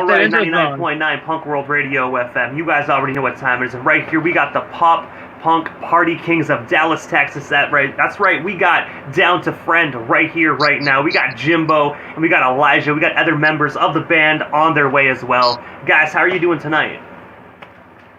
All that right, intro song. 99.9 Punk World Radio FM. You guys already know what time it is. And right here, we got the Pop Punk Party Kings of Dallas, Texas. That's right. We got Down to Friend right here, right now. We got Jimbo, and we got Elijah. We got other members of the band on their way as well. Guys, how are you doing tonight?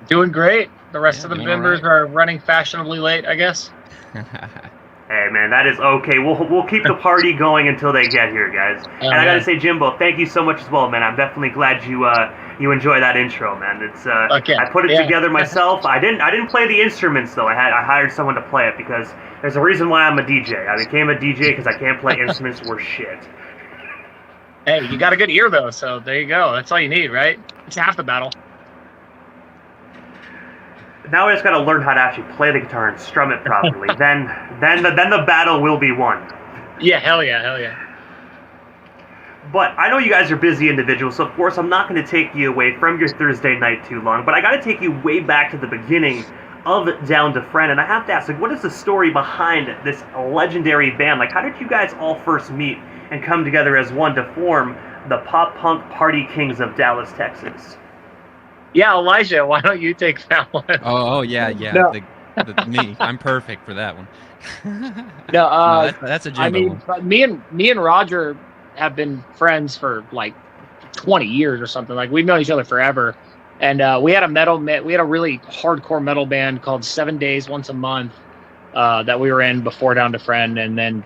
Doing great. The rest of the members are running fashionably late, I guess. Hey, man, that is okay. We'll keep the party going until they get here, guys. And I gotta say, Jimbo, thank you so much as well, man. I'm definitely glad you enjoy that intro, man. It's I put it together myself. I didn't play the instruments though. I hired someone to play it because there's a reason why I'm a DJ. I became a DJ because I can't play instruments worth shit. Hey, you got a good ear though, so there you go. That's all you need, right? It's half the battle. Now I just gotta learn how to actually play the guitar and strum it properly. then the battle will be won. Yeah, hell yeah. But I know you guys are busy individuals, so of course I'm not going to take you away from your Thursday night too long, but I got to take you way back to the beginning of Down to Friend, and I have to ask, like, what is the story behind this legendary band? Like, how did you guys all first meet and come together as one to form the Pop Punk Party Kings of Dallas, Texas? Yeah, Elijah, why don't you take that one? Yeah. No. Me, I'm perfect for that one. That's a Jimbo one. Me and Roger have been friends for like 20 years or something. Like, we've known each other forever. And we had a really hardcore metal band called 7 Days Once a Month that we were in before Down to Friend, and then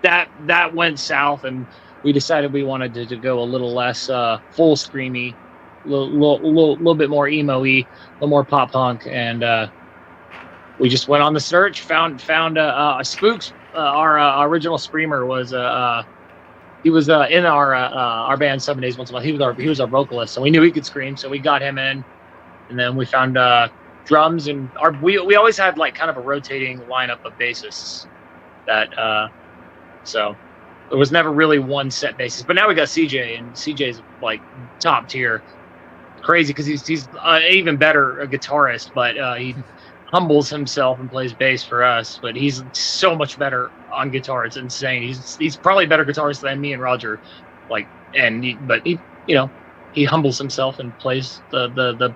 that went south, and we decided we wanted to go a little less full screamy, little bit more emo-y, a little more pop punk, and we just went on the search, found Spooks. Our original screamer was he was in our band 7 Days Once a Month. He was our vocalist, so we knew he could scream, so we got him in, and then we found drums, and we always had like kind of a rotating lineup of bassists that so there was never really one set bassist. But now we got CJ, and CJ's like top tier. Crazy because he's even better a guitarist, but he humbles himself and plays bass for us. But he's so much better on guitar; it's insane. He's probably a better guitarist than me and Roger. Like, but he humbles himself and plays the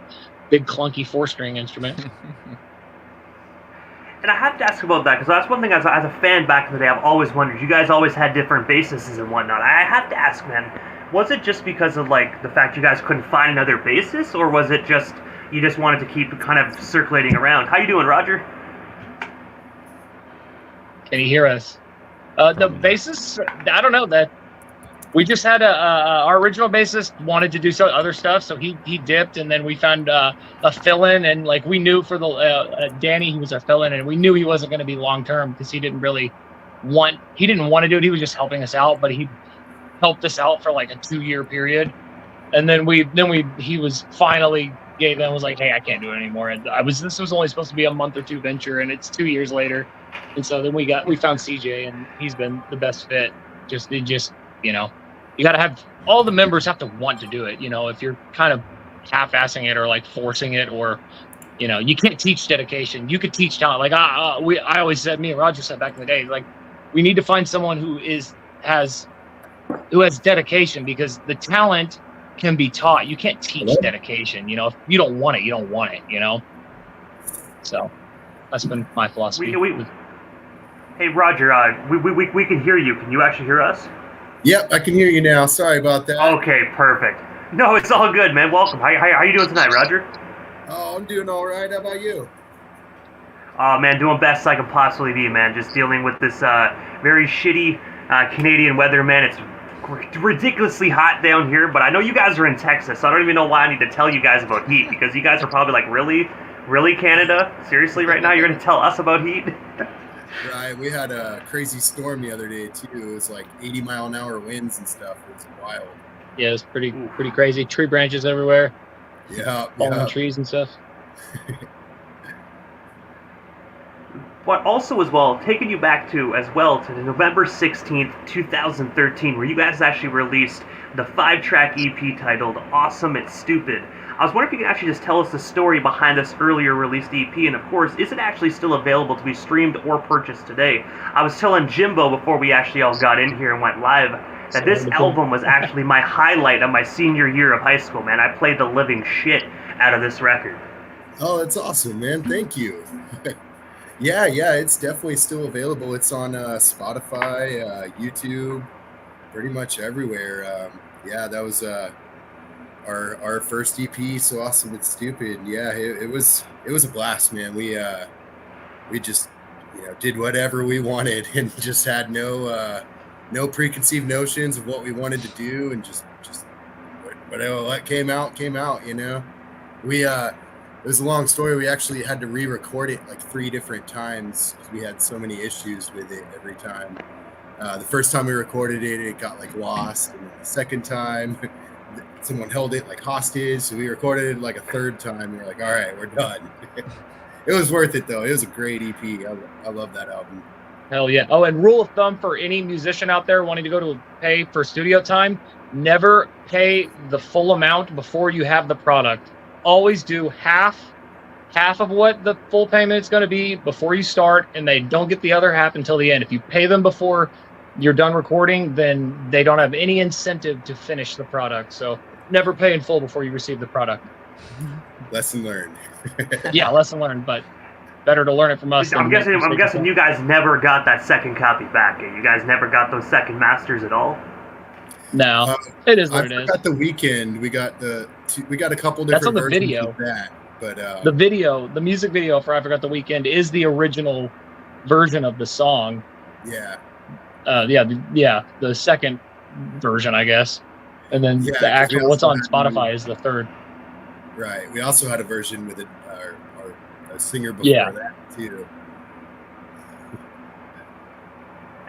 big clunky 4-string instrument. And I have to ask about that, because that's one thing as a fan back in the day I've always wondered. You guys always had different bassists and whatnot. I have to ask, man, was it just because of like the fact you guys couldn't find another bassist, or was it just you just wanted to keep kind of circulating around? How you doing, Roger? Can you hear us? The bassist, I don't know, that we just had our original bassist wanted to do some other stuff, so he dipped, and then we found a fill-in, and like we knew for the Danny, he was our fill-in, and we knew he wasn't going to be long-term because he didn't want to do it. He was just helping us out, but he helped us out for like a 2-year period, and then he was finally gave in and was like, hey, I can't do it anymore. And this was only supposed to be a month or two venture, and it's 2 years later, and so then we found CJ, and he's been the best fit. You got to have all the members have to want to do it. If you're kind of half-assing it or like forcing it, or you can't teach dedication. You could teach talent. Like I always said, me and Roger said back in the day, like we need to find someone who has dedication, because the talent can be taught. You can't teach dedication. If you don't want it, you don't want it. So that's been my philosophy. Hey, Roger, we can hear you. Can you actually hear us? Yep, I can hear you now. Sorry about that. Okay, perfect. No, it's all good, man. Welcome. How you doing tonight, Roger? Oh, I'm doing all right. How about you? Oh, man, doing best I can possibly be, man. Just dealing with this very shitty Canadian weather, man. It's ridiculously hot down here, but I know you guys are in Texas, so I don't even know why I need to tell you guys about heat, because you guys are probably like, really, Canada? Seriously, right now, you're going to tell us about heat? Right, we had a crazy storm the other day too. It was like 80-mile-an-hour winds and stuff. It was wild. Yeah, it was pretty crazy. Tree branches everywhere. Yeah, falling trees and stuff. But also as well, taking you back to November 16th, 2013, where you guys actually released the 5-track EP titled Awesome It's Stupid. I was wondering if you could actually just tell us the story behind this earlier released EP, and of course, is it actually still available to be streamed or purchased today? I was telling Jimbo before we actually all got in here and went live that this album was actually my highlight of my senior year of high school, man. I played the living shit out of this record. Oh, that's awesome, man. Thank you. Yeah, it's definitely still available. It's on Spotify, YouTube, pretty much everywhere. Yeah, that was our first EP, So Awesome It's Stupid. Yeah, it was a blast, man. We just did whatever we wanted and just had no preconceived notions of what we wanted to do, and just whatever what came out. We it was a long story. We actually had to re-record it like 3 different times because we had so many issues with it every time. The first time we recorded it, it got like lost. And the second time, someone held it like hostage. So we recorded it like a 3rd time. We were like, all right, we're done. It was worth it though. It was a great EP. I love that album. Hell yeah. Oh, and rule of thumb for any musician out there wanting to go to pay for studio time, never pay the full amount before you have the product. Always do half of what the full payment is going to be before you start, and they don't get the other half until the end. If you pay them before you're done recording, then they don't have any incentive to finish the product. So never pay in full before you receive the product. Lesson learned. Yeah, lesson learned, but better to learn it from us. I'm guessing you guys never got that second copy back. You guys never got those second masters at all? No, it is what it is. I forgot the weekend. We got a couple different That's on the versions video. of that. But the music video for I Forgot the Weekend is the original version of the song. Yeah. The second version, I guess. And then the actual what's on Spotify is the 3rd. Right. We also had a version with a singer before that too.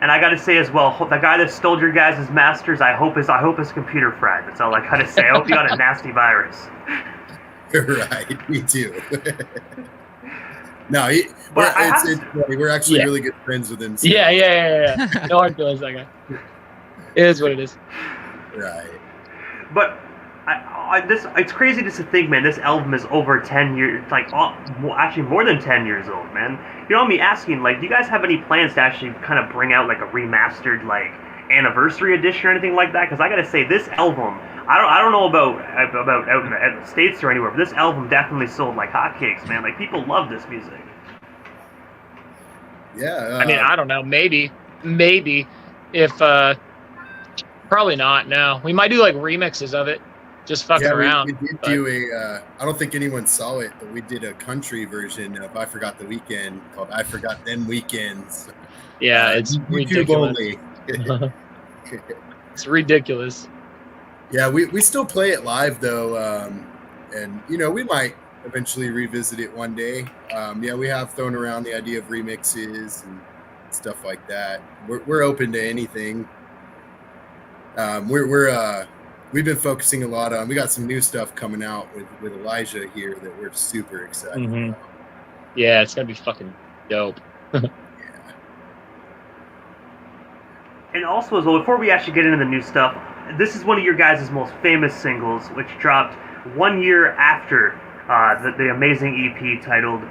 And I gotta say as well, the guy that stole your guys' masters, I hope his computer fried. That's all I gotta say. I hope you got a nasty virus. Right, me too. No, we're actually really good friends with him. So. Yeah. No hard feelings, that guy. It is what it is. Right. But it's crazy just to think, man. This album is over 10 years, actually more than 10 years old, man. You know me asking, like, do you guys have any plans to actually kind of bring out like a remastered, like, anniversary edition or anything like that? Because I gotta say, this album, I don't know about out in the States or anywhere, but this album definitely sold like hotcakes, man. Like, people love this music. Yeah. I mean, I don't know. Maybe if probably not. No, we might do like remixes of it. Just fucking around. We did do I don't think anyone saw it, but we did a country version of I Forgot the Weekend called I Forgot Them Weekends. Yeah, it's ridiculous. Only. It's ridiculous. Yeah, we still play it live though, and we might eventually revisit it one day. We have thrown around the idea of remixes and stuff like that. We're open to anything. We've been focusing a lot on. We got some new stuff coming out with Elijah here that we're super excited about. Yeah, it's gonna be fucking dope. And also, as well, before we actually get into the new stuff, this is one of your guys' most famous singles, which dropped 1 year after the amazing EP titled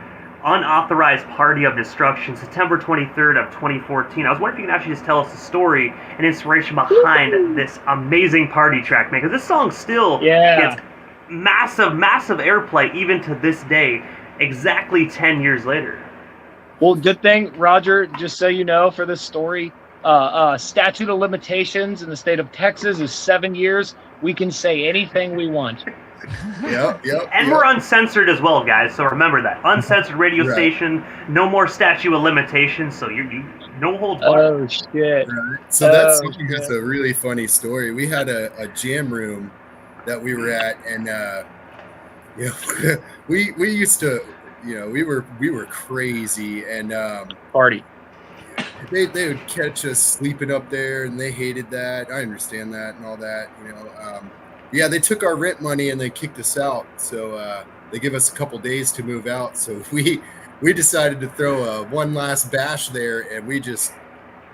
Unauthorized Party of Destruction, September 23rd of 2014. I was wondering if you can actually just tell us the story and inspiration behind this amazing party track, man, because this song still gets massive airplay even to this day, exactly 10 years later. Well, good thing, Roger, just so you know, for this story, statute of limitations in the state of Texas is 7 years. We can say anything we want. Yep. And we're uncensored as well, guys. So remember that uncensored radio station. No more statute of limitations. So you no holds barred. Oh shit! Right. So that song has a really funny story. We had a jam room that we were at, and we used to, we were crazy, and party. They would catch us sleeping up there, and they hated that. I understand that and all that, Yeah, they took our rent money and they kicked us out. So they give us a couple days to move out. So we decided to throw one last bash there, and we just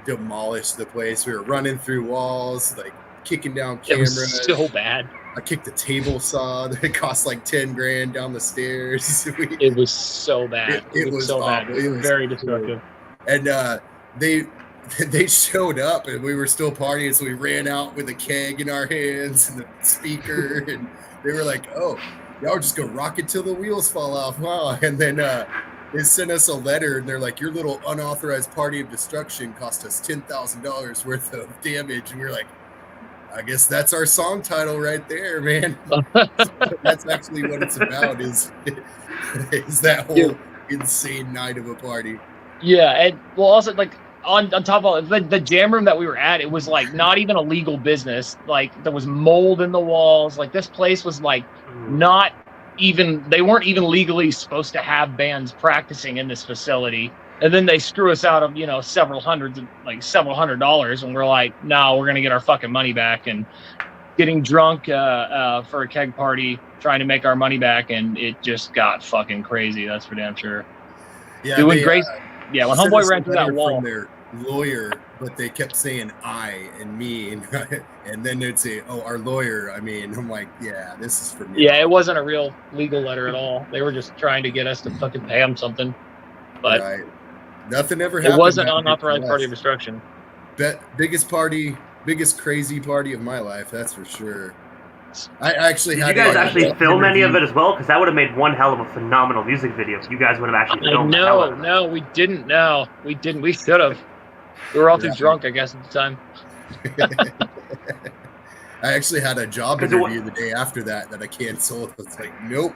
demolished the place. We were running through walls, like kicking down cameras. It was so bad. I kicked the table saw that cost like $10,000 down the stairs. It was so bad. It was so bad. It was very destructive. And they showed up and we were still partying, so we ran out with a keg in our hands and the speaker, and they were like, "Oh, y'all just go rock it till the wheels fall off, wow!" And then they sent us a letter, and they're like, "Your little unauthorized party of destruction cost us $10,000 worth of damage," and we were like, "I guess that's our song title right there, man." That's actually what it's about. Is that whole insane night of a party? Yeah, and well, also like on top of all, the jam room that we were at, it was like not even a legal business. Like there was mold in the walls. Like this place was like not even, they weren't even legally supposed to have bands practicing in this facility. And then they screw us out of, you know, several $100s, and we're like, no, we're gonna get our fucking money back. And getting drunk for a keg party, trying to make our money back, and it just got fucking crazy. That's for damn sure. Yeah, Doing great. Yeah, when sent homeboy us a ran through that letter wall. from their lawyer, but they kept saying "I" and "me," and then they'd say, "Oh, our lawyer." I mean, I'm like, yeah, this is for me. Yeah, it wasn't a real legal letter at all. They were just trying to get us to fucking pay them something. But Right. Nothing ever it happened. wasn't that night unauthorized for party us. of destruction. Biggest crazy party of my life, that's for sure. I actually Did had you guys a actually job film any of interview. it as well? Because that would have made one hell of a phenomenal music video if you guys would have actually filmed the hell out of it. No, we didn't. No, we didn't. We should have. We were all too Yeah. drunk, I guess, at the time. I actually had a job 'Cause it wa- interview the day after that I canceled. I was like, nope.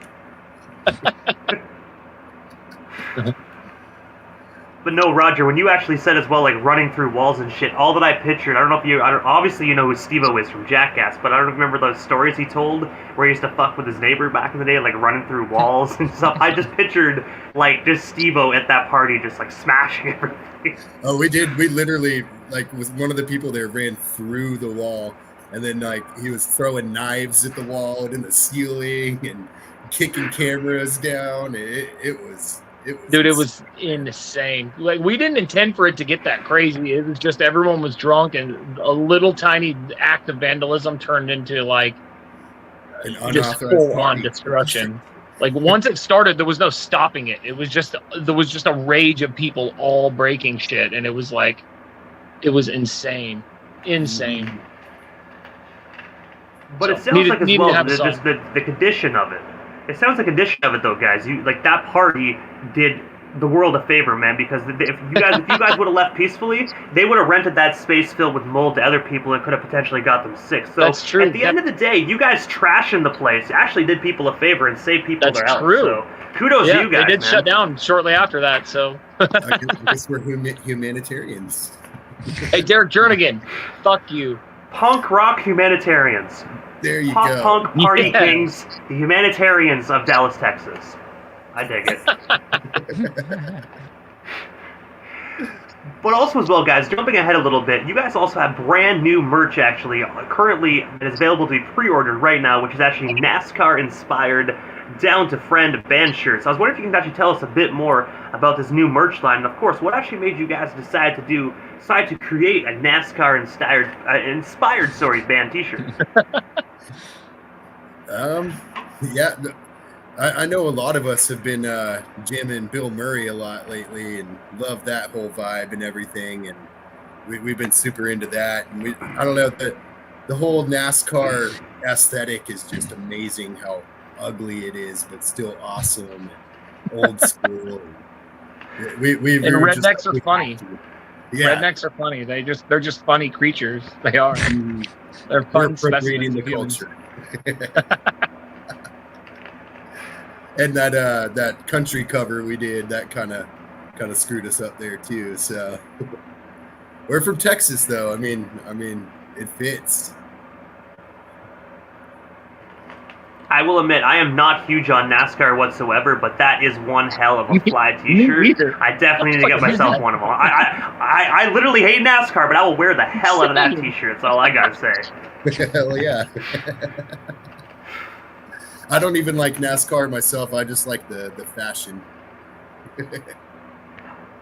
But no, Roger, when you actually said as well, like running through walls and shit, all that I pictured, obviously you know who Steve-O is from Jackass, but I don't remember those stories he told where he used to fuck with his neighbor back in the day, like running through walls and stuff. I just pictured, like, just Steve-O at that party just, like, smashing everything. Oh, we did. We literally, like, was one of the people there ran through the wall, and then, like, he was throwing knives at the wall and in the ceiling and kicking cameras down. It was Dude, it was insane. Like, we didn't intend for it to get that crazy. It was just everyone was drunk, and a little tiny act of vandalism turned into, like, an just unauthorized full-on party. destruction. Like, once it started, there was no stopping it. There was just a rage of people all breaking shit, and it was like, it was insane. Insane. But it So, sounds needed- like as needed to well, have just the condition of it. It sounds like a condition of it, though, guys. You like that party did the world a favor, man. Because if you guys would have left peacefully, they would have rented that space filled with mold to other people and could have potentially got them sick. So That's true. at the end of the day, you guys trashing the place actually did people a favor and saved people That's their health. true. So kudos to you guys, they did man. shut down shortly after that. So, I guess we're humanitarians. hey, Derek Jernigan, fuck you. Punk rock humanitarians. There you Pop go. punk party Yeah. kings, the humanitarians of Dallas, Texas. I dig it. But also as well, guys, jumping ahead a little bit, you guys also have brand new merch actually currently that is available to be pre-ordered right now, which is actually NASCAR-inspired Down to Friend band shirts. I was wondering if you can actually tell us a bit more about this new merch line, and of course, what actually made you guys decide to create a NASCAR-inspired band T-shirt. Yeah, I know a lot of us have been jamming Bill Murray a lot lately and love that whole vibe and everything, and we've been super into that. And I don't know, the whole NASCAR aesthetic is just amazing. How ugly it is, but still awesome and old school. And we And were just- rednecks are funny. Yeah, Rednecks are funny. They're just funny creatures. They are. They're we're fun appropriating specimens the of humans. culture. And that country cover we did, that kind of screwed us up there too. So we're from Texas, though. I mean, it fits. I will admit, I am not huge on NASCAR whatsoever, but that is one hell of a fly Me T-shirt. neither. I definitely need to get myself one of them. I literally hate NASCAR, but I will wear the hell out of that T-shirt. That's all I gotta say. Hell yeah. I don't even like NASCAR myself. I just like the fashion.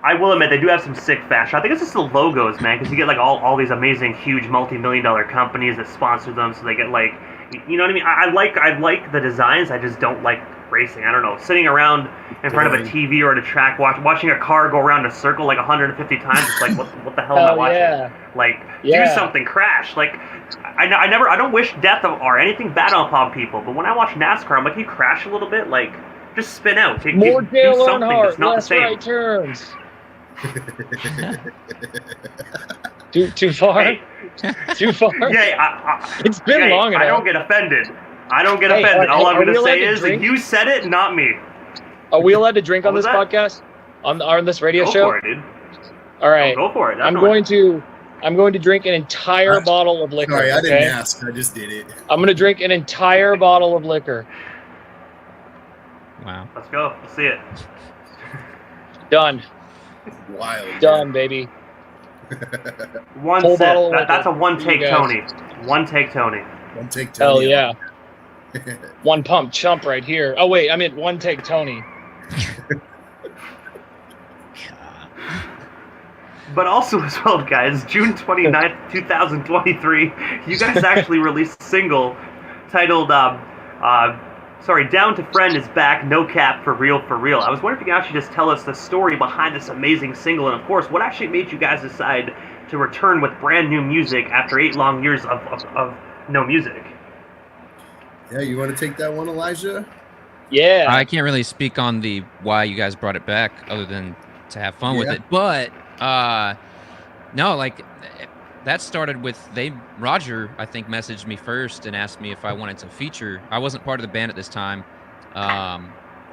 I will admit, they do have some sick fashion. I think it's just the logos, man, because you get like all these amazing, huge, multi-million-dollar companies that sponsor them, so they get like, You know what I mean? I like the designs. I just don't like racing. I don't know. Sitting around in front of a TV or at a track, watching a car go around a circle like 150 times. It's like, what the hell am I watching? Yeah. Like, Yeah. do something, crash. Like, I don't wish death or anything bad upon people. But when I watch NASCAR, I'm like, you crash a little bit, like, just spin out. More do Dale something that's Earnhardt, not the less same. right turns. Too far? Hey. Too far? Yeah, It's been long enough. I don't get offended. Hey, All I'm are we going to allowed say to is drink? you said it, not me. Are we allowed to drink on What this was that? podcast? On this radio Go show? for it, dude. All right. Go for it. I'm definitely. going to drink an entire bottle of liquor. Sorry, I didn't okay? ask. I just did it. I'm going to drink an entire bottle of liquor. Wow. Let's go. Let's see it. Done. Wild. Done, baby. One Full sip. bottle of liquor That's a one for take you guys. Tony. One take Tony. One take Hell Tony. yeah. One pump chump right here. Oh, wait. I meant one take Tony. But also as well, guys, June 29th, 2023, you guys actually released a single titled, Down to Friend is Back, No Cap, For Real, For Real. I was wondering if you could actually just tell us the story behind this amazing single, and of course, what actually made you guys decide to return with brand new music after 8 long years of no music? Yeah, you want to take that one, Elijah? Yeah. I can't really speak on the why you guys brought it back, other than to have fun with Yeah. it. But no, like that started with Roger, I think, messaged me first and asked me if I wanted to feature. I wasn't part of the band at this time.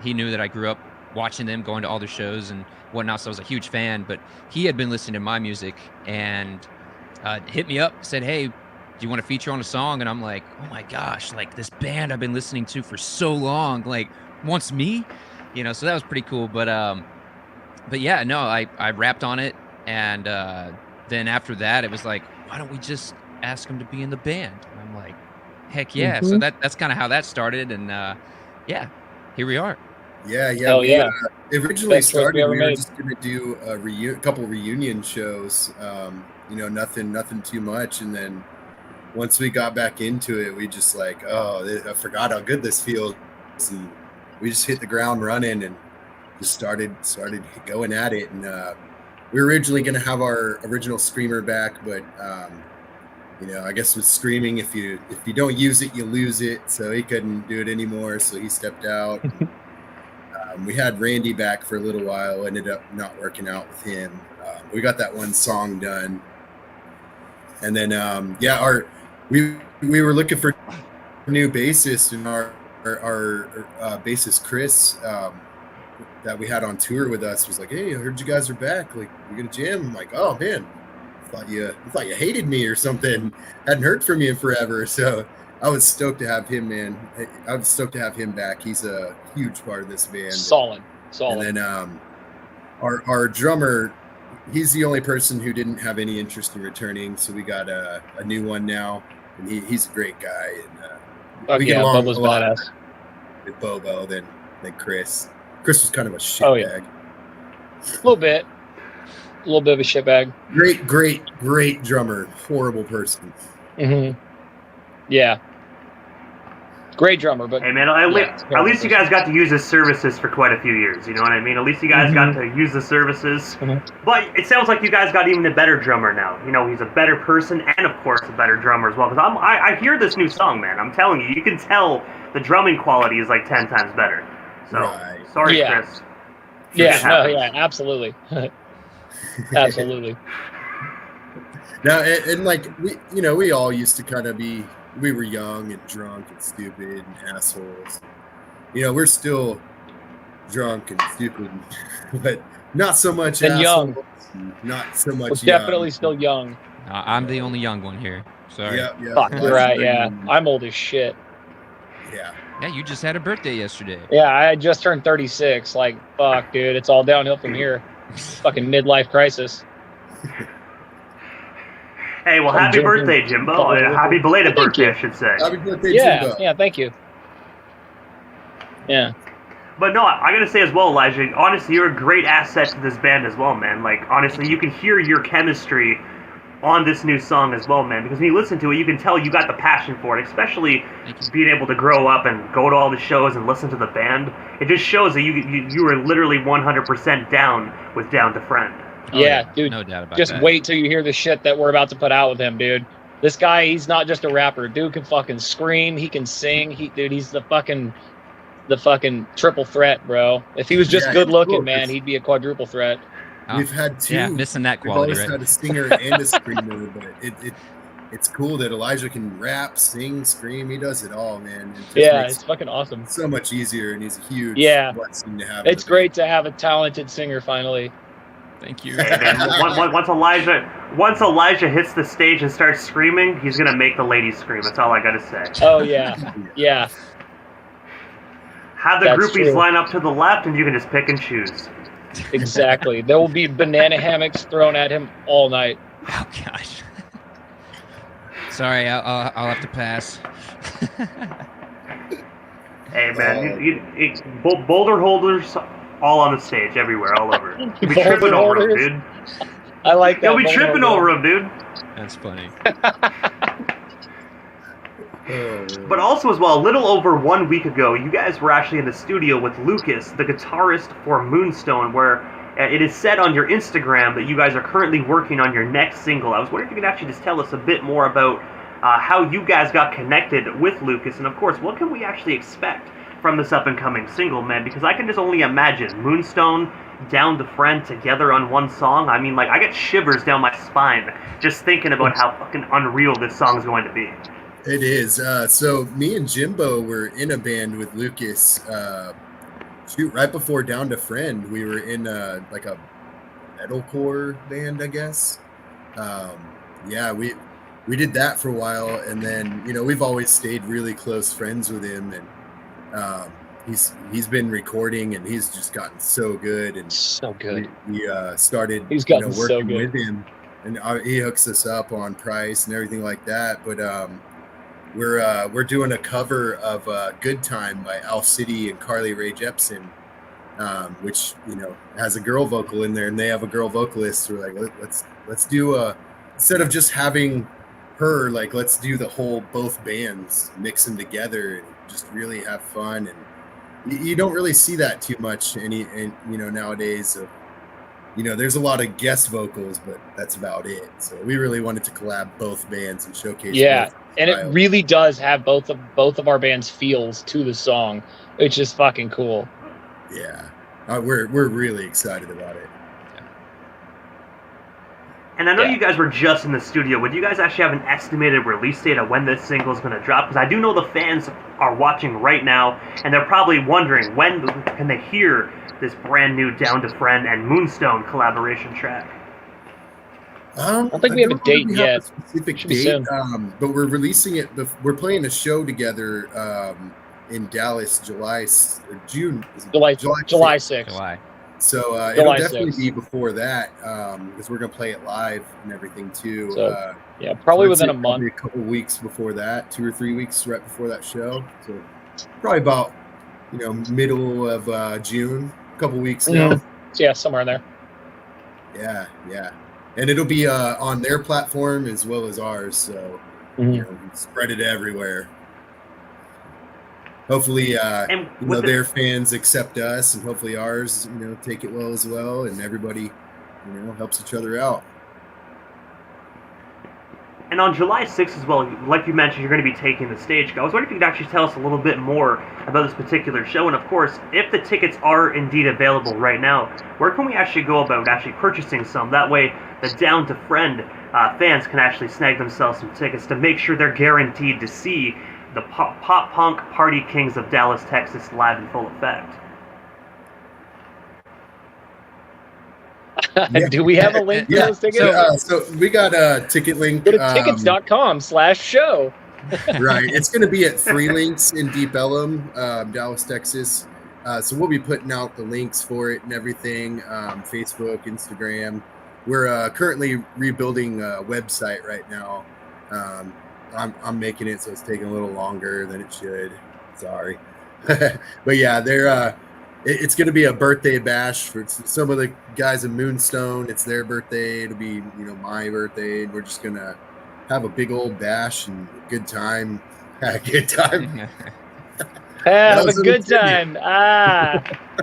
He knew that I grew up watching them, going to all their shows and whatnot, so I was a huge fan. But he had been listening to my music and hit me up, said, "Hey, do you want to feature on a song?" And I'm like, "Oh my gosh, like this band I've been listening to for so long, like wants me," you know. So that was pretty cool. But yeah, no, I rapped on it, and then after that, it was like, why don't we just ask him to be in the band? And I'm like, heck yeah. So that's kind of how that started, and yeah, here we are. Yeah, yeah. Hell yeah. Originally Best choice we started, ever we were made. just going to do a couple reunion shows, nothing too much. And then once we got back into it, we just like, I forgot how good this feels. And we just hit the ground running and just started going at it. And we were originally going to have our original screamer back, but I guess with screaming, if you don't use it, you lose it. So he couldn't do it anymore, so he stepped out. We had Randy back for a little while, ended up not working out with him. We got that one song done, and then we were looking for a new bassist, and our bassist Chris that we had on tour with us was like, "Hey, I heard you guys are back. Like, you gonna jam?" I'm like, "Oh man, I thought you hated me or something. Hadn't heard from you in forever." So I was stoked to have him, man. I was stoked to have him back. He's a huge part of this band. Solid. And then our drummer, he's the only person who didn't have any interest in returning. So we got a new one now, and he's a great guy. And we get along Bubba's a lot badass. with Bobo than Chris. Chris was kind of a shitbag. Oh, yeah. A little bit of a shitbag. Great drummer. Horrible person. Mm-hmm. Yeah. Great drummer, but Hey man, at least you guys got to use his services for quite a few years. You know what I mean? At least you guys got to use the services. But it sounds like you guys got even a better drummer now. You know, he's a better person and of course a better drummer as well. Because I hear this new song, man. I'm telling you, you can tell the drumming quality is like 10 times better. So Right. sorry, Yeah. Chris. Absolutely. Absolutely. Now, and like we all used to kind of we were young and drunk and stupid and assholes. We're still drunk and stupid, but not so much And young. assholes, not so much We're definitely still young. I'm the only young one here. Sorry. Yeah. Fuck, you're right, yeah. I'm old as shit. Yeah. Yeah, you just had a birthday yesterday. Yeah, I just turned 36. Like, fuck, dude. It's all downhill from here. Fucking midlife crisis. Hey, well, I'm happy drinking birthday, Jimbo. couple- Happy belated Thank birthday, you. I should say. Happy birthday, Yeah, Jimbo. yeah, thank you. Yeah. But no, I gotta say as well, Elijah, honestly, you're a great asset to this band as well, man. Like, honestly, you can hear your chemistry on this new song as well, man. Because when you listen to it, you can tell you got the passion for it, especially being able to grow up and go to all the shows and listen to the band. It just shows that you were literally 100% down with Down to Friend. Oh, yeah, dude. No doubt about just that. wait till you hear the shit that we're about to put out with him, dude. This guy, he's not just a rapper. Dude can fucking scream. He can sing. He's the fucking triple threat, bro. If he was just good looking, man, he'd be a quadruple threat. We've had two. Yeah, missing that We've quality, always right? had a singer and a screamer, but it's cool that Elijah can rap, sing, scream. He does it all, man. It just makes It's fucking awesome. so much easier, and he's a huge blessing to have. It's great to have a talented singer finally. Thank you. Hey, man, once Elijah hits the stage and starts screaming, he's gonna make the ladies scream. That's all I gotta say. Oh yeah, yeah. Have the That's groupies true. line up to the left, and you can just pick and choose. Exactly. There will be banana hammocks thrown at him all night. Oh gosh. Sorry, I'll have to pass. Hey man, boulder holders all on the stage, everywhere, all over. You'll be Boulder tripping over them, holders? dude. I like that. You'll be tripping over them, dude. That's funny. But also as well, a little over 1 week ago, you guys were actually in the studio with Lucas, the guitarist for Moonstone, where it is said on your Instagram that you guys are currently working on your next single. I was wondering if you could actually just tell us a bit more about how you guys got connected with Lucas, and of course, what can we actually expect from this up-and-coming single, man? Because I can just only imagine Moonstone, Down to Friend together on one song. I mean, like, I get shivers down my spine just thinking about how fucking unreal this song is going to be. It is. So me and Jimbo were in a band with Lucas. Right before Down to Friend, we were in like a metalcore band, I guess. We did that for a while, and then we've always stayed really close friends with him, and he's been recording, and he's just gotten so good. And so good. We started gotten so working good. with him, and he hooks us up on price and everything like that. But we're doing a cover of "Good Time" by Al City and Carly Rae Jepsen, which has a girl vocal in there, and they have a girl vocalist. So we're like, let's do instead of just having her, like, let's do the whole both bands, mix them together, and just really have fun. And you don't really see that too much nowadays. There's a lot of guest vocals, but that's about it. So we really wanted to collab both bands and showcase. Yeah, and styles. it really does have both of our bands' feels to the song, which is fucking cool. Yeah, we're really excited about it. And I know you guys were just in the studio. Would you guys actually have an estimated release date of when this single is going to drop? Because I do know the fans are watching right now, and they're probably wondering when can they hear this brand new Down to Friend and Moonstone collaboration track. I don't think we have a date yet. A specific Should be date, soon. but we're releasing it. We're playing a show together in Dallas, July 6th. July. So it'll July definitely 6th. be before that, because we're gonna play it live and everything too. So, yeah, probably so I'd within say a month. probably a couple weeks before that, 2 or 3 weeks right before that show. So probably about middle of June, a couple weeks now. So, yeah, somewhere in there. Yeah, and it'll be on their platform as well as ours. So spread it everywhere. Hopefully, their fans accept us, and hopefully ours, take it well as well, and everybody, helps each other out. And on July 6th as well, like you mentioned, you're going to be taking the stage. I was wondering if you could actually tell us a little bit more about this particular show. And of course, if the tickets are indeed available right now, where can we actually go about actually purchasing some? That way, the Down to Friend fans can actually snag themselves some tickets to make sure they're guaranteed to see the pop punk party kings of Dallas, Texas live in full effect. Do we have a link to those tickets? So we got a ticket link. Go to tickets.com/show. Right. It's going to be at 3 Links in Deep Ellum, Dallas, Texas. So we'll be putting out the links for it and everything, Facebook, Instagram. We're currently rebuilding a website right now. I'm making it, so it's taking a little longer than it should. Sorry. But yeah, it's going to be a birthday bash for some of the guys in Moonstone. It's their birthday. It'll be, my birthday. We're just going to have a big old bash and a good time. Good time. Have a good time.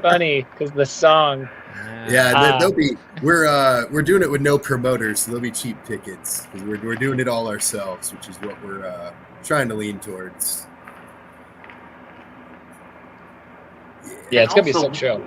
Funny, because the song. Yeah, they'll be. We're doing it with no promoters, so they'll be cheap tickets because we're doing it all ourselves, which is what we're trying to lean towards. Yeah, it's gonna be a sick show.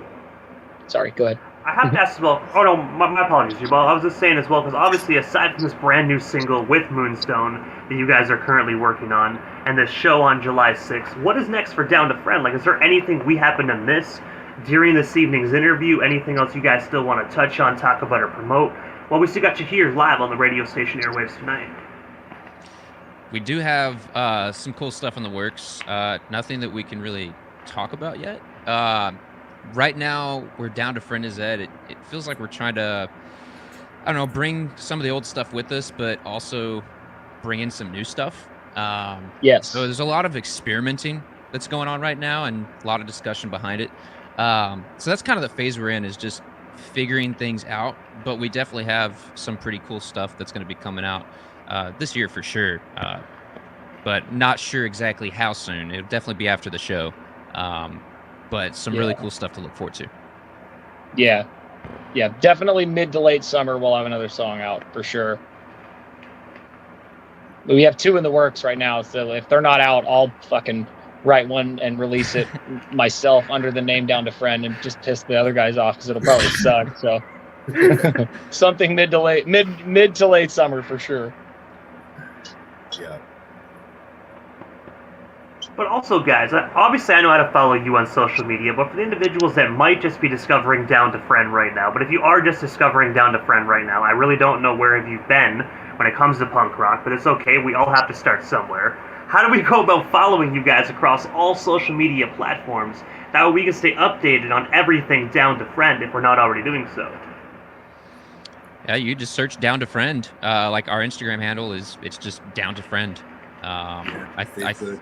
Sorry, go ahead. I have to ask as well. Oh no, my apologies. Well, I was just saying as well because obviously, aside from this brand new single with Moonstone that you guys are currently working on, and this show on July 6th, what is next for Down to Friend? Like, is there anything we happen to miss during this evening's interview? Anything else you guys still want to touch on, talk about, or promote? Well, we still got you here live on the radio station airwaves tonight. We do have some cool stuff in the works. Nothing that we can really talk about yet. Right now, we're Down to Friend is Ed. It feels like we're trying to, I don't know, bring some of the old stuff with us, but also bring in some new stuff. Yes. So there's a lot of experimenting that's going on right now and a lot of discussion behind it. So that's kind of the phase we're in, is just figuring things out. But we definitely have some pretty cool stuff that's going to be coming out this year for sure. But not sure exactly how soon. It'll definitely be after the show. But some really cool stuff to look forward to. Yeah. Yeah, definitely mid to late summer we'll have another song out for sure. We have 2 in the works right now, so if they're not out, I'll fucking write one and release it myself under the name Down to Friend and just piss the other guys off because it'll probably suck. So something mid to late summer for sure. Yeah. But also, guys, obviously I know how to follow you on social media, but for the individuals that might just be discovering Down to Friend right now, but if you are just discovering Down to Friend right now, I really don't know where have you been when it comes to punk rock, but it's okay, we all have to start somewhere. How do we go about following you guys across all social media platforms? That way we can stay updated on everything Down to Friend if we're not already doing so. Yeah, you just search Down to Friend. Like our Instagram handle it's just Down to Friend.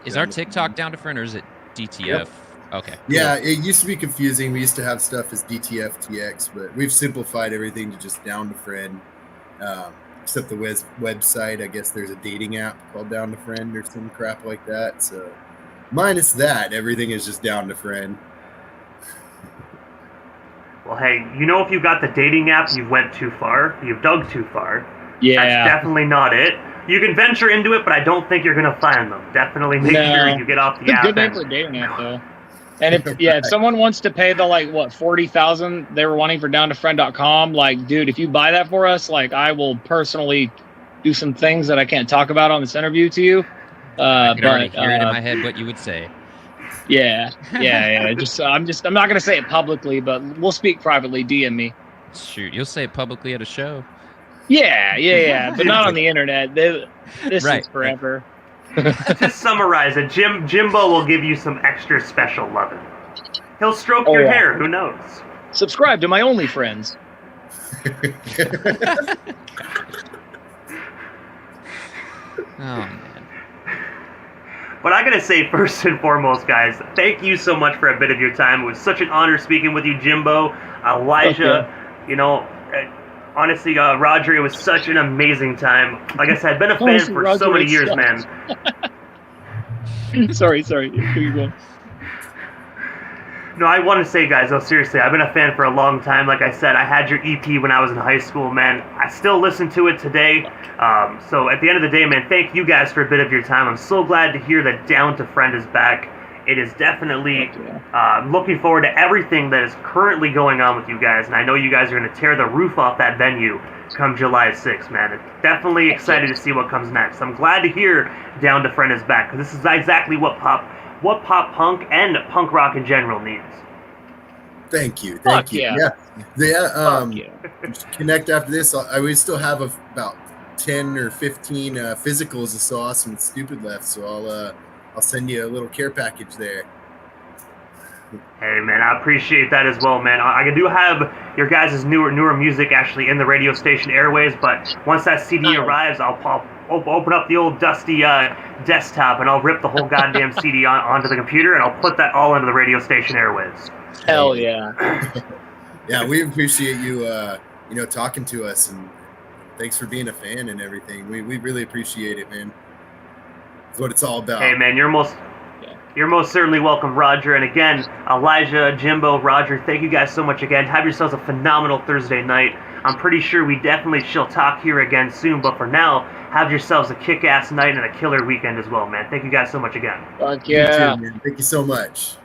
Is our TikTok Down to Friend or is it DTF? Yep. Okay. Yeah, it used to be confusing. We used to have stuff as DTF, but we've simplified everything to just Down to Friend. Except the website, I guess there's a dating app called Down to Friend or some crap like that. So minus that, everything is just Down to Friend. Well, hey, if you got the dating app, you went too far. You've dug too far. Yeah. That's definitely not it. You can venture into it, but I don't think you're going to find them. Definitely make sure you get off the app. Good name for a dating app, though. And if someone wants to pay the $40,000 they were wanting for downtofriend.com, dude, if you buy that for us, I will personally do some things that I can't talk about on this interview to you. I can already hear it in my head what you would say. Yeah. I'm not gonna say it publicly, but we'll speak privately. DM me. Shoot, you'll say it publicly at a show. Yeah, but not on the internet. This is forever. To summarize it, Jimbo will give you some extra special loving. He'll stroke your hair, who knows? Subscribe to my OnlyFriends. Oh, man. But I gotta say, first and foremost, guys, thank you so much for a bit of your time. It was such an honor speaking with you, Jimbo, Elijah, honestly, Roger, it was such an amazing time. Like I said, I've been a fan for Roger, so many years, man. Sorry. Here you go. No, I want to say, guys, seriously, I've been a fan for a long time. Like I said, I had your EP when I was in high school, man. I still listen to it today. So at the end of the day, man, thank you guys for a bit of your time. I'm so glad to hear that Down to Friend is back. It is definitely looking forward to everything that is currently going on with you guys. And I know you guys are going to tear the roof off that venue come July 6th, man. It's definitely excited to see what comes next. I'm glad to hear Down to Friend is back, because this is exactly what pop punk and punk rock in general needs. Thank you. Yeah. Connect after this. We still have about 10 or 15 physicals of So Awesome and Stupid left, so I'll send you a little care package there. Hey, man, I appreciate that as well, man. I do have your guys' newer music actually in the radio station airways, but once that CD arrives, I'll open up the old dusty desktop, and I'll rip the whole goddamn CD onto the computer, and I'll put that all into the radio station airwaves. Hell yeah. Yeah, we appreciate you, talking to us, and thanks for being a fan and everything. We really appreciate it, man. That's what it's all about. Hey, man, you're most certainly welcome, Roger. And again, Elijah, Jimbo, Roger, thank you guys so much again. Have yourselves a phenomenal Thursday night. I'm pretty sure we definitely shall talk here again soon, but for now, have yourselves a kick-ass night and a killer weekend as well, man. Thank you guys so much again. Fuck yeah. You too, man. Thank you so much.